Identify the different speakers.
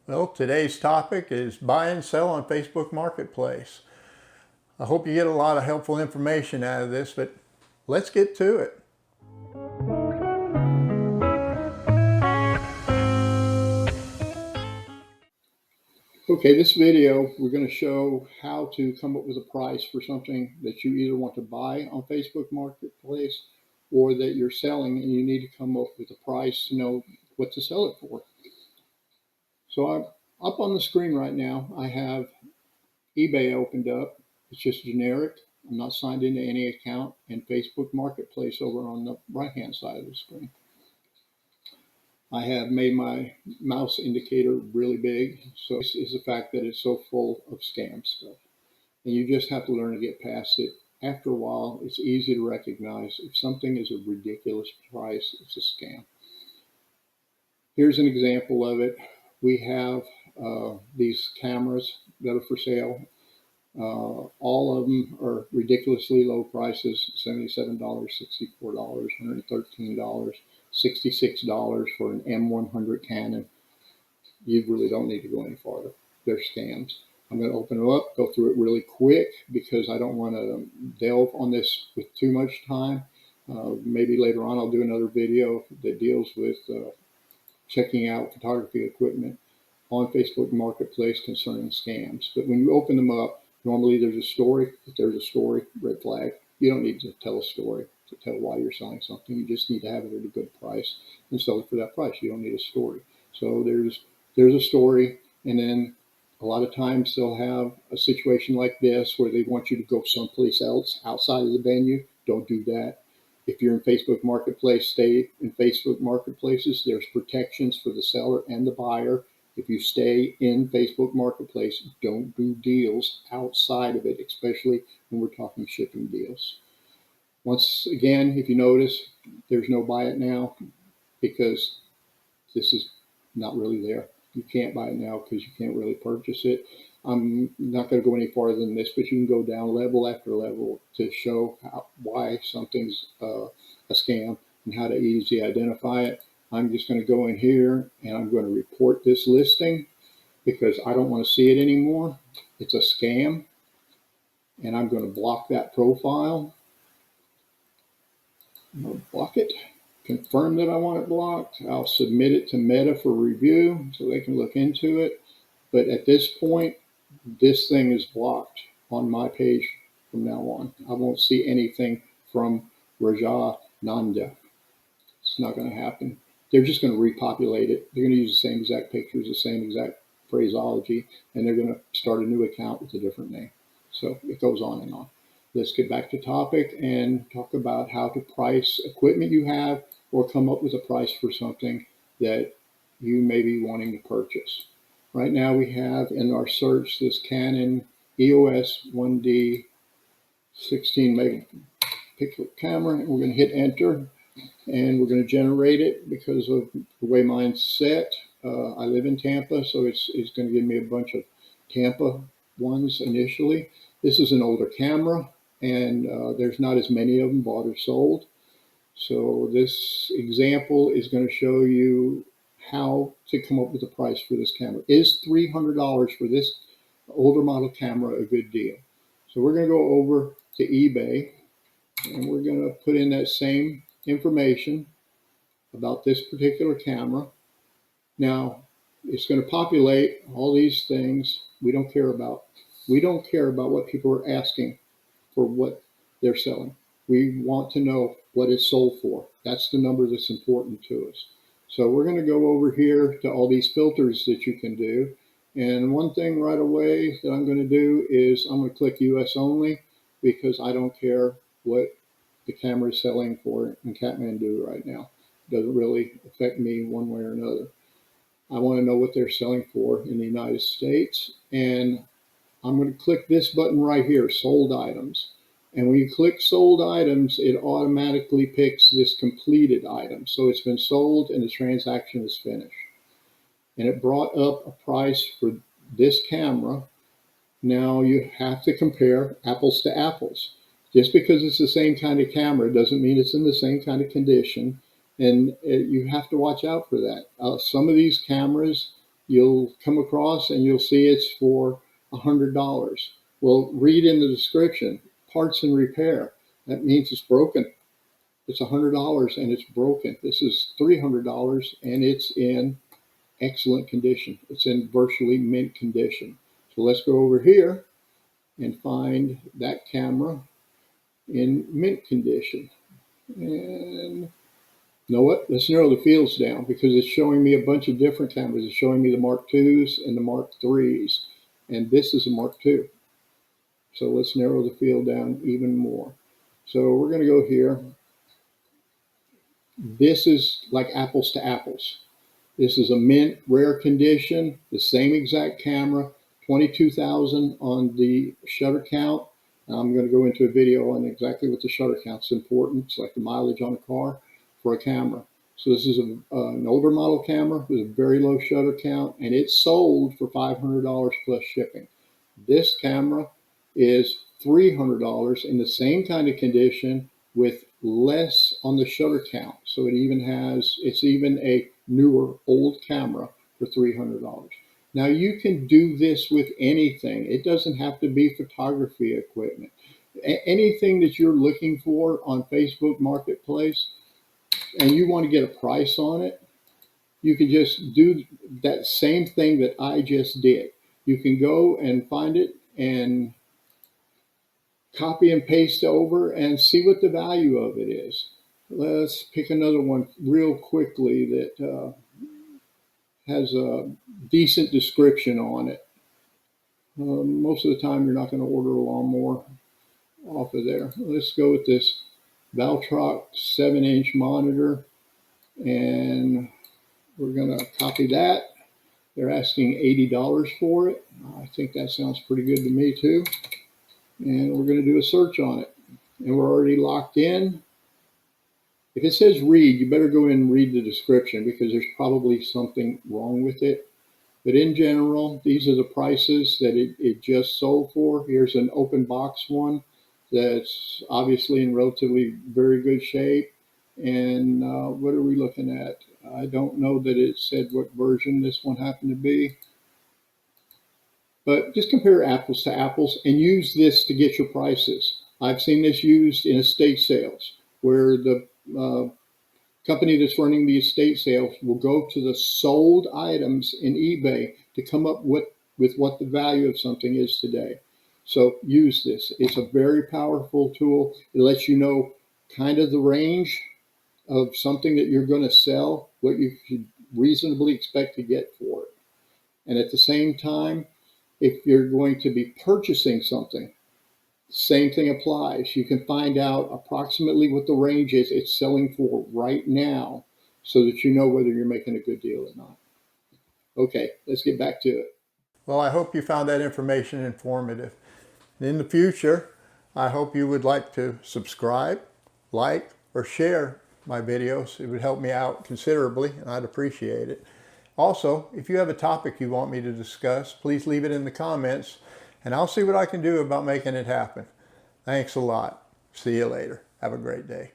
Speaker 1: Well, today's topic is buy and sell on Facebook Marketplace. I hope you get a lot of helpful information out of this, but let's get to it. Okay, this video, we're going to show how to come up with a price for something that you either want to buy on Facebook Marketplace or that you're selling, and you need to come up with a price to know what to sell it for. So I'm up on the screen right now. I have eBay opened up. It's just generic. I'm not signed into any account, and Facebook Marketplace over on the right-hand side of the screen. I have made my mouse indicator really big, so this is the fact that it's so full of scam stuff. And you just have to learn to get past it. After a while, it's easy to recognize if something is a ridiculous price, it's a scam. Here's an example of it. We have these cameras that are for sale. All of them are ridiculously low prices, $77, $64, $113, $66 for an M100 Canon. You really don't need to go any farther. They're scams. I'm going to open it up, go through it really quick because I don't want to delve on this with too much time. Maybe later on I'll do another video that deals with checking out photography equipment on Facebook Marketplace concerning scams. But when you open them up, normally there's a story. If there's a story, red flag. You don't need to tell a story to tell why you're selling something. You just need to have it at a good price and sell it for that price. You don't need a story. So there's a story, and then a lot of times they'll have a situation like this where they want you to go someplace else outside of the venue. Don't do that. If you're in Facebook Marketplace, stay in Facebook Marketplaces. There's protections for the seller and the buyer. If you stay in Facebook Marketplace, don't do deals outside of it, especially when we're talking shipping deals. Once again, if you notice, there's no buy it now because this is not really there. You can't buy it now because you can't really purchase it. I'm not going to go any farther than this, but you can go down level after level to show why something's a scam and how to easily identify it. I'm just going to go in here and I'm going to report this listing because I don't want to see it anymore. It's a scam, and I'm going to block that profile. I'm going to block it, confirm that I want it blocked. I'll submit it to Meta for review so they can look into it. But at this point, this thing is blocked on my page from now on. I won't see anything from Raja Nanda. It's not going to happen. They're just going to repopulate it. They're going to use the same exact pictures, the same exact phraseology, and they're going to start a new account with a different name. So it goes on and on. Let's get back to topic and talk about how to price equipment you have or come up with a price for something that you may be wanting to purchase. Right now we have in our search this Canon EOS 1D 16 megapixel camera, and we're going to hit enter, and we're going to generate it because of the way mine's set. I live in Tampa, so it's going to give me a bunch of Tampa ones initially. This is an older camera, and there's not as many of them bought or sold. So this example is going to show you how to come up with a price for this camera. Is $300 for this older model camera a good deal? So we're going to go over to eBay, and we're going to put in that same information about this particular camera. Now, it's going to populate all these things we don't care about. We don't care about what people are asking for what they're selling. We want to know what it's sold for. That's the number that's important to us. So we're going to go over here to all these filters that you can do. And one thing right away that I'm going to do is I'm going to click US only because I don't care what the camera is selling for in Kathmandu right now. It doesn't really affect me one way or another. I want to know what they're selling for in the United States, and I'm going to click this button right here, sold items. And when you click sold items, it automatically picks this completed item. So it's been sold and the transaction is finished. And it brought up a price for this camera. Now you have to compare apples to apples. Just because it's the same kind of camera doesn't mean it's in the same kind of condition. And you have to watch out for that. Some of these cameras you'll come across and you'll see it's for $100. Well, read in the description, parts and repair. That means it's broken. It's $100 and it's broken. This is $300 and it's in excellent condition. It's in virtually mint condition. So let's go over here and find that camera in mint condition. And you know what? Let's narrow the fields down because it's showing me a bunch of different cameras. It's showing me the Mark IIs and the Mark IIIs. And this is a Mark II. So let's narrow the field down even more. So we're going to go here. This is like apples to apples. This is a mint, rare condition, the same exact camera, 22,000 on the shutter count. I'm going to go into a video on exactly what the shutter count is important. It's like the mileage on a car for a camera. So this is an older model camera with a very low shutter count, and it's sold for $500 plus shipping. This camera is $300 in the same kind of condition with less on the shutter count. So it's even a newer old camera for $300. Now you can do this with anything. It doesn't have to be photography equipment. Anything that you're looking for on Facebook Marketplace and you want to get a price on it, you can just do that same thing that I just did. You can go and find it and copy and paste over and see what the value of it is. Let's pick another one real quickly that has a decent description on it. Most of the time you're not going to order a lawnmower off of there. Let's go with this Valtroc 7-inch monitor, and we're going to copy that. They're asking $80 for it. I think that sounds pretty good to me too. And we're going to do a search on it. And we're already locked in. If it says read, you better go in and read the description because there's probably something wrong with it. But in general, these are the prices that it just sold for. Here's an open box one that's obviously in relatively very good shape. And what are we looking at? I don't know that it said what version this one happened to be. But just compare apples to apples and use this to get your prices. I've seen this used in estate sales where the company that's running the estate sales will go to the sold items in eBay to come up with what the value of something is today. So use this. It's a very powerful tool. It lets you know kind of the range of something that you're going to sell, what you should reasonably expect to get for it. And at the same time, if you're going to be purchasing something, same thing applies. You can find out approximately what the range is it's selling for right now so that you know whether you're making a good deal or not. Okay, let's get back to it. Well, I hope you found that information informative. In the future, I hope you would like to subscribe, like, or share my videos. It would help me out considerably, and I'd appreciate it. Also, if you have a topic you want me to discuss, please leave it in the comments, and I'll see what I can do about making it happen. Thanks a lot. See you later. Have a great day.